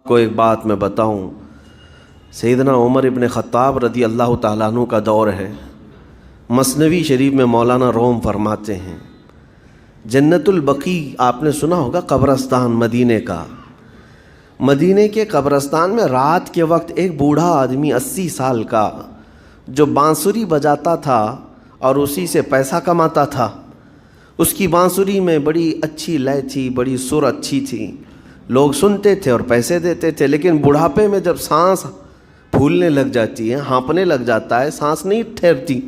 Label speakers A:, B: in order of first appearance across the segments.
A: کو ایک بات میں بتاؤں، سیدنا عمر ابن خطاب رضی اللہ تعالیٰ عنہ کا دور ہے۔ مثنوی شریف میں مولانا روم فرماتے ہیں، جنت البقیع آپ نے سنا ہوگا، قبرستان مدینے کا۔ مدینے کے قبرستان میں رات کے وقت ایک بوڑھا آدمی 80 سال کا جو بانسری بجاتا تھا اور اسی سے پیسہ کماتا تھا، اس کی بانسری میں بڑی اچھی لے تھی، بڑی سر اچھی تھی، لوگ سنتے تھے اور پیسے دیتے تھے، لیکن بڑھاپے میں جب سانس پھولنے لگ جاتی ہے، ہانپنے لگ جاتا ہے، سانس نہیں ٹھہرتی،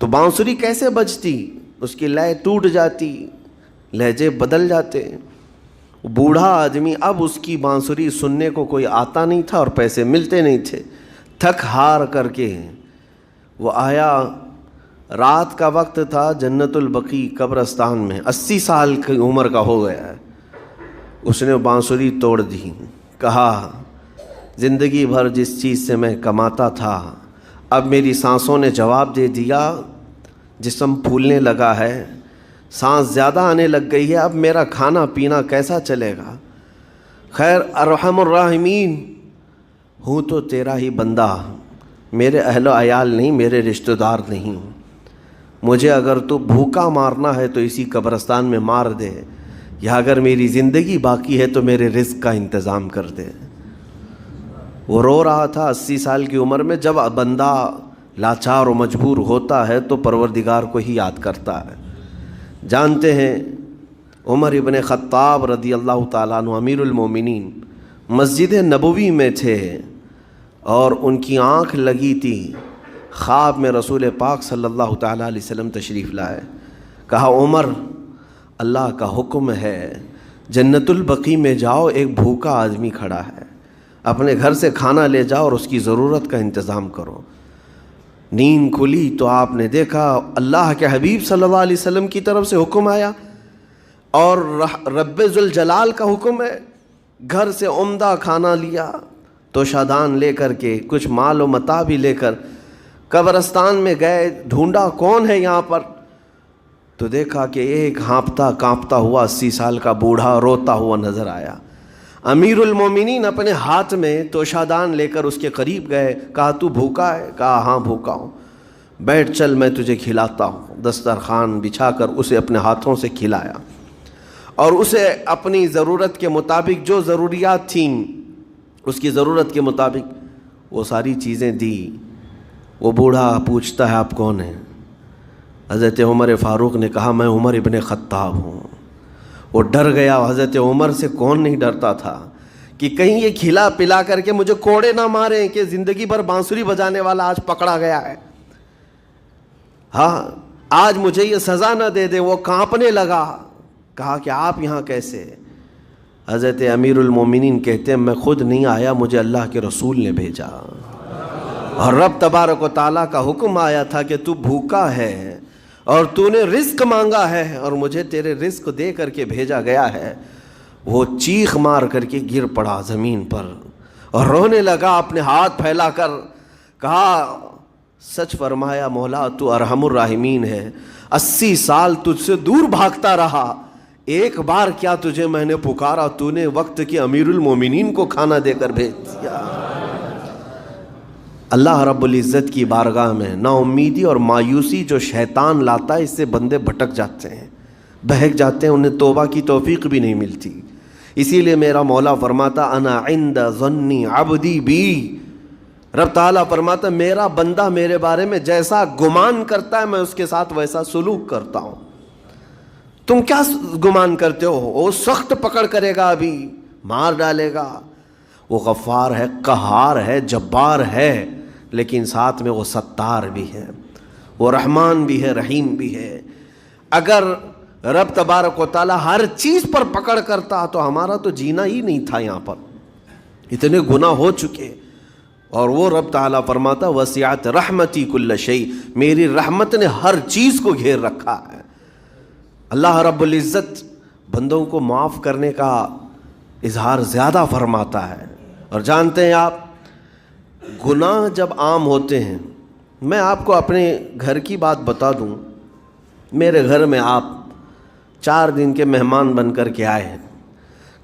A: تو بانسری کیسے بجتی؟ اس کی لے ٹوٹ جاتی، لہجے بدل جاتے۔ بوڑھا آدمی اب اس کی بانسری سننے کو کوئی آتا نہیں تھا اور پیسے ملتے نہیں تھے، تھک ہار کر کے وہ آیا۔ رات کا وقت تھا، جنت البقیع قبرستان میں، 80 سال کی عمر کا ہو گیا ہے۔ اس نے بانسری توڑ دی، کہا زندگی بھر جس چیز سے میں کماتا تھا، اب میری سانسوں نے جواب دے دیا، جسم پھولنے لگا ہے، سانس زیادہ آنے لگ گئی ہے، اب میرا کھانا پینا کیسا چلے گا؟ خیر ارحم الراحمین ہوں تو تیرا ہی بندہ، میرے اہل و عیال نہیں، میرے رشتہ دار نہیں، مجھے اگر تو بھوکا مارنا ہے تو اسی قبرستان میں مار دے، یا اگر میری زندگی باقی ہے تو میرے رزق کا انتظام کر دے۔ وہ رو رہا تھا 80 سال کی عمر میں۔ جب بندہ لاچار و مجبور ہوتا ہے تو پروردگار کو ہی یاد کرتا ہے۔ جانتے ہیں عمر ابن خطاب رضی اللہ تعالیٰ عنہ امیر المومنین مسجد نبوی میں تھے اور ان کی آنکھ لگی تھی، خواب میں رسول پاک صلی اللہ تعالیٰ علیہ وسلم تشریف لائے۔ کہا عمر، اللہ کا حکم ہے، جنت البقیع میں جاؤ، ایک بھوکا آدمی کھڑا ہے، اپنے گھر سے کھانا لے جاؤ اور اس کی ضرورت کا انتظام کرو۔ نیند کھلی تو آپ نے دیکھا اللہ کے حبیب صلی اللہ علیہ وسلم کی طرف سے حکم آیا اور رب ذوالجلال کا حکم ہے، گھر سے عمدہ کھانا لیا، توشادان لے کر کے، کچھ مال و متاع بھی لے کر قبرستان میں گئے، ڈھونڈا کون ہے یہاں پر، تو دیکھا کہ ایک ہانپتا کانپتا ہوا 80 سال کا بوڑھا روتا ہوا نظر آیا۔ امیر المومنین اپنے ہاتھ میں توشادان لے کر اس کے قریب گئے، کہا تو بھوکا ہے؟ کہا ہاں بھوکا ہوں۔ بیٹھ چل میں تجھے کھلاتا ہوں۔ دسترخوان بچھا کر اسے اپنے ہاتھوں سے کھلایا اور اسے اپنی ضرورت کے مطابق جو ضروریات تھیں اس کی ضرورت کے مطابق وہ ساری چیزیں دی۔ وہ بوڑھا پوچھتا ہے آپ کون ہیں؟ حضرت عمر فاروق نے کہا میں عمر ابن خطاب ہوں۔ وہ ڈر گیا، حضرت عمر سے کون نہیں ڈرتا تھا کہ کہیں یہ کھلا پلا کر کے مجھے کوڑے نہ ماریں کہ زندگی بھر بانسری بجانے والا آج پکڑا گیا ہے، ہاں آج مجھے یہ سزا نہ دے دے۔ وہ کانپنے لگا، کہا کہ آپ یہاں کیسے؟ حضرت امیر المومنین کہتے ہیں میں خود نہیں آیا، مجھے اللہ کے رسول نے بھیجا، اور رب تبارک و تعالیٰ کا حکم آیا تھا کہ تو بھوکا ہے اور تو نے رزق مانگا ہے اور مجھے تیرے رزق دے کر کے بھیجا گیا ہے۔ وہ چیخ مار کر کے گر پڑا زمین پر اور رونے لگا، اپنے ہاتھ پھیلا کر کہا سچ فرمایا مولا، تو ارحم الراحمین ہے، 80 سال تجھ سے دور بھاگتا رہا، ایک بار کیا تجھے میں نے پکارا، تو نے وقت کے امیر المومنین کو کھانا دے کر بھیج دیا۔ اللہ رب العزت کی بارگاہ میں نا امیدی اور مایوسی جو شیطان لاتا ہے، اس سے بندے بھٹک جاتے ہیں، بہک جاتے ہیں، انہیں توبہ کی توفیق بھی نہیں ملتی۔ اسی لیے میرا مولا فرماتا انا عند ظن عبدی بی، رب تعالیٰ فرماتا میرا بندہ میرے بارے میں جیسا گمان کرتا ہے میں اس کے ساتھ ویسا سلوک کرتا ہوں۔ تم کیا گمان کرتے ہو؟ وہ سخت پکڑ کرے گا، ابھی مار ڈالے گا۔ وہ غفار ہے، قہار ہے، جبار ہے، لیکن ساتھ میں وہ ستار بھی ہے، وہ رحمان بھی ہے، رحیم بھی ہے۔ اگر رب تبارک و تعالیٰ ہر چیز پر پکڑ کرتا تو ہمارا تو جینا ہی نہیں تھا، یہاں پر اتنے گناہ ہو چکے۔ اور وہ رب تعالیٰ فرماتا وسعت رحمتی کل شیء، میری رحمت نے ہر چیز کو گھیر رکھا ہے۔ اللہ رب العزت بندوں کو معاف کرنے کا اظہار زیادہ فرماتا ہے۔ اور جانتے ہیں آپ، گناہ جب عام ہوتے ہیں، میں آپ کو اپنے گھر کی بات بتا دوں، میرے گھر میں آپ 4 دن کے مہمان بن کر کے آئے ہیں،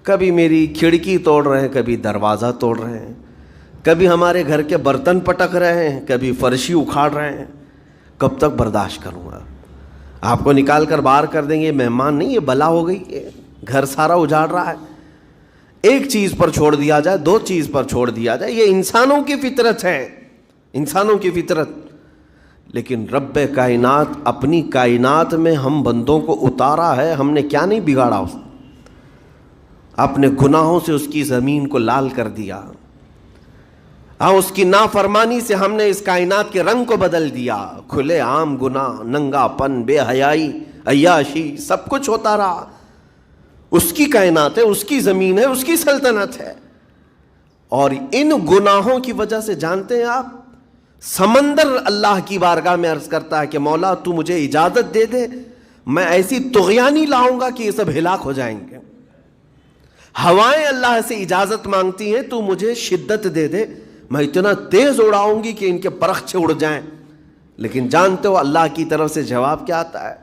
A: کبھی میری کھڑکی توڑ رہے ہیں، کبھی دروازہ توڑ رہے ہیں، کبھی ہمارے گھر کے برتن پٹک رہے ہیں، کبھی فرشی اکھاڑ رہے ہیں. کب تک برداشت کروں گا؟ آپ کو نکال کر باہر کر دیں گے، مہمان نہیں، یہ بلا ہو گئی، یہ گھر سارا اجاڑ رہا ہے. ایک چیز پر چھوڑ دیا جائے، دو چیز پر چھوڑ دیا جائے، یہ انسانوں کی فطرت ہے، انسانوں کی فطرت. لیکن رب کائنات اپنی کائنات میں ہم بندوں کو اتارا ہے، ہم نے کیا نہیں بگاڑا؟ اس اپنے گناہوں سے اس کی زمین کو لال کر دیا. ہاں، اس کی نافرمانی سے ہم نے اس کائنات کے رنگ کو بدل دیا. کھلے عام گناہ، ننگا پن، بے حیائی، عیاشی، سب کچھ ہوتا رہا. اس کی کائنات ہے، اس کی زمین ہے، اس کی سلطنت ہے. اور ان گناہوں کی وجہ سے جانتے ہیں آپ، سمندر اللہ کی بارگاہ میں عرض کرتا ہے کہ مولا تو مجھے اجازت دے دے، میں ایسی طغیانی لاؤں گا کہ یہ سب ہلاک ہو جائیں گے. ہوائیں اللہ سے اجازت مانگتی ہیں، تو مجھے شدت دے دے، میں اتنا تیز اڑاؤں گی کہ ان کے پرخچے اڑ جائیں. لیکن جانتے ہو اللہ کی طرف سے جواب کیا آتا ہے؟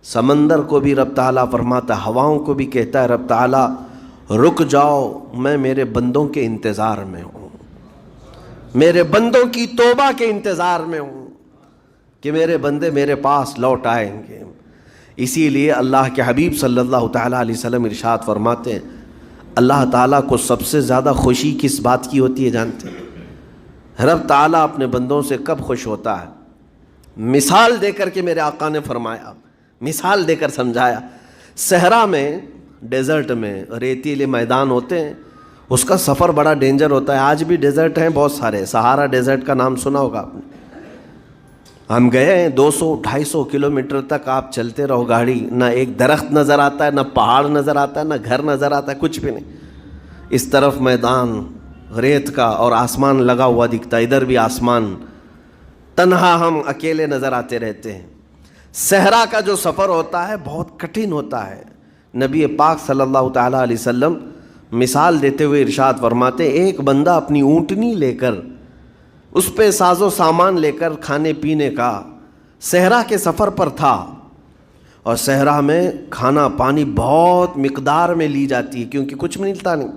A: سمندر کو بھی رب تعالیٰ فرماتا ہے، ہواؤں کو بھی کہتا ہے رب تعالیٰ رک جاؤ، میں میرے بندوں کے انتظار میں ہوں، میرے بندوں کی توبہ کے انتظار میں ہوں کہ میرے بندے میرے پاس لوٹ آئیں گے. اسی لیے اللہ کے حبیب صلی اللہ تعالیٰ علیہ وسلم ارشاد فرماتے ہیں، اللہ تعالیٰ کو سب سے زیادہ خوشی کس بات کی ہوتی ہے جانتے ہیں؟ رب تعالیٰ اپنے بندوں سے کب خوش ہوتا ہے؟ مثال دے کر کے میرے آقا نے فرمایا، مثال دے کر سمجھایا. صحرا میں، ڈیزرٹ میں ریتیلے میدان ہوتے ہیں، اس کا سفر بڑا ڈینجر ہوتا ہے. آج بھی ڈیزرٹ ہیں بہت سارے، سہارا ڈیزرٹ کا نام سنا ہوگا آپ نے. ہم گئے ہیں 200-250 کلومیٹر تک آپ چلتے رہو گاڑی، نہ ایک درخت نظر آتا ہے، نہ پہاڑ نظر آتا ہے، نہ گھر نظر آتا ہے، کچھ بھی نہیں. اس طرف میدان ریت کا اور آسمان لگا ہوا دکھتا ہے، ادھر بھی آسمان. تنہا ہم اکیلے نظر آتے رہتے ہیں. صحرا کا جو سفر ہوتا ہے بہت کٹھن ہوتا ہے. نبی پاک صلی اللہ تعالیٰ علیہ وسلم مثال دیتے ہوئے ارشاد فرماتے، ایک بندہ اپنی اونٹنی لے کر، اس پہ ساز و سامان لے کر کھانے پینے کا صحرا کے سفر پر تھا. اور صحرا میں کھانا پانی بہت مقدار میں لی جاتی ہے کیونکہ کچھ ملتا نہیں،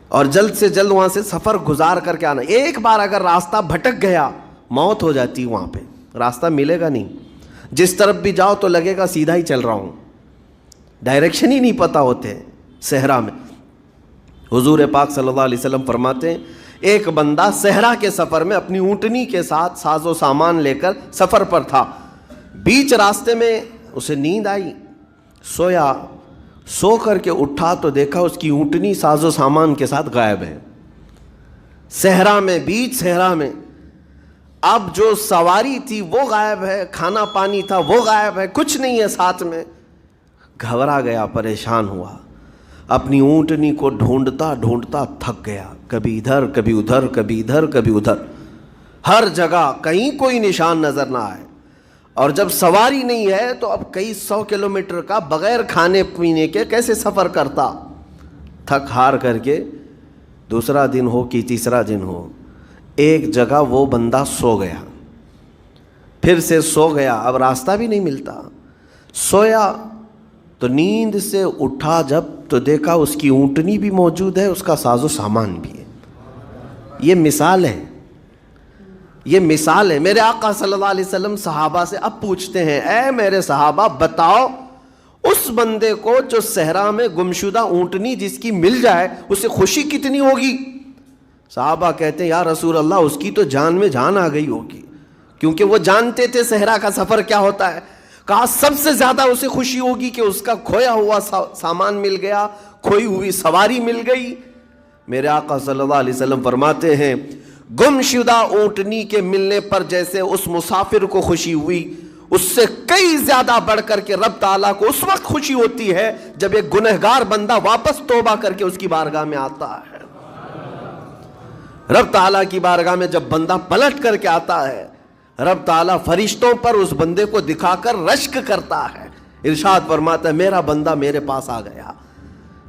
A: اور جلد سے جلد وہاں سے سفر گزار کر کے آنا. ایک بار اگر راستہ بھٹک گیا موت ہو جاتی، وہاں پہ راستہ ملے گا نہیں. جس طرف بھی جاؤ تو لگے گا سیدھا ہی چل رہا ہوں، ڈائریکشن ہی نہیں پتہ ہوتے صحرا میں. حضور پاک صلی اللہ علیہ وسلم فرماتے ہیں، ایک بندہ صحرا کے سفر میں اپنی اونٹنی کے ساتھ ساز و سامان لے کر سفر پر تھا. بیچ راستے میں اسے نیند آئی، سویا. سو کر کے اٹھا تو دیکھا اس کی اونٹنی ساز و سامان کے ساتھ غائب ہے، صحرا میں، بیچ صحرا میں. اب جو سواری تھی وہ غائب ہے، کھانا پانی تھا وہ غائب ہے، کچھ نہیں ہے ساتھ میں. گھبرا گیا، پریشان ہوا، اپنی اونٹنی کو ڈھونڈتا ڈھونڈتا تھک گیا. کبھی ادھر کبھی ادھر، کبھی ادھر کبھی ادھر، ہر جگہ کہیں کوئی نشان نظر نہ آئے. اور جب سواری نہیں ہے تو اب کئی 100 کلومیٹر کا بغیر کھانے پینے کے کیسے سفر کرتا. تھک ہار کر کے دوسرا دن ہو کہ تیسرا دن ہو، ایک جگہ وہ بندہ سو گیا. پھر سے سو گیا، اب راستہ بھی نہیں ملتا. سویا تو نیند سے اٹھا جب تو دیکھا اس کی اونٹنی بھی موجود ہے، اس کا ساز و سامان بھی ہے. یہ مثال ہے، یہ مثال ہے. میرے آقا صلی اللہ علیہ وسلم صحابہ سے اب پوچھتے ہیں، اے میرے صحابہ بتاؤ اس بندے کو جو صحرا میں گمشدہ اونٹنی جس کی مل جائے اسے خوشی کتنی ہوگی؟ صحابہ کہتے ہیں یا رسول اللہ اس کی تو جان میں جان آ گئی ہوگی، کیونکہ وہ جانتے تھے صحرا کا سفر کیا ہوتا ہے. کہا سب سے زیادہ اسے خوشی ہوگی کہ اس کا کھویا ہوا سامان مل گیا، کھوئی ہوئی سواری مل گئی. میرے آقا صلی اللہ علیہ وسلم فرماتے ہیں گمشدہ اونٹنی کے ملنے پر جیسے اس مسافر کو خوشی ہوئی، اس سے کئی زیادہ بڑھ کر کے رب تعالیٰ کو اس وقت خوشی ہوتی ہے جب ایک گنہگار بندہ واپس توبہ کر کے اس کی بارگاہ میں آتا ہے. رب تعالیٰ کی بارگاہ میں جب بندہ پلٹ کر کے آتا ہے، رب تعالیٰ فرشتوں پر اس بندے کو دکھا کر رشک کرتا ہے. ارشاد فرماتا ہے میرا بندہ میرے پاس آ گیا،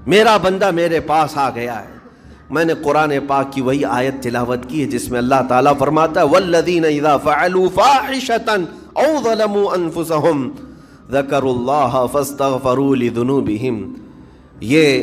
A: میرا بندہ میرے پاس آ گیا ہے. میں نے قرآن پاک کی وہی آیت تلاوت کی ہے جس میں اللہ تعالیٰ فرماتا ہے والذین اذا فعلوا فاحشۃ او ظلموا انفسهم ذکروا اللہ فاستغفروا لذنوبہم. یہ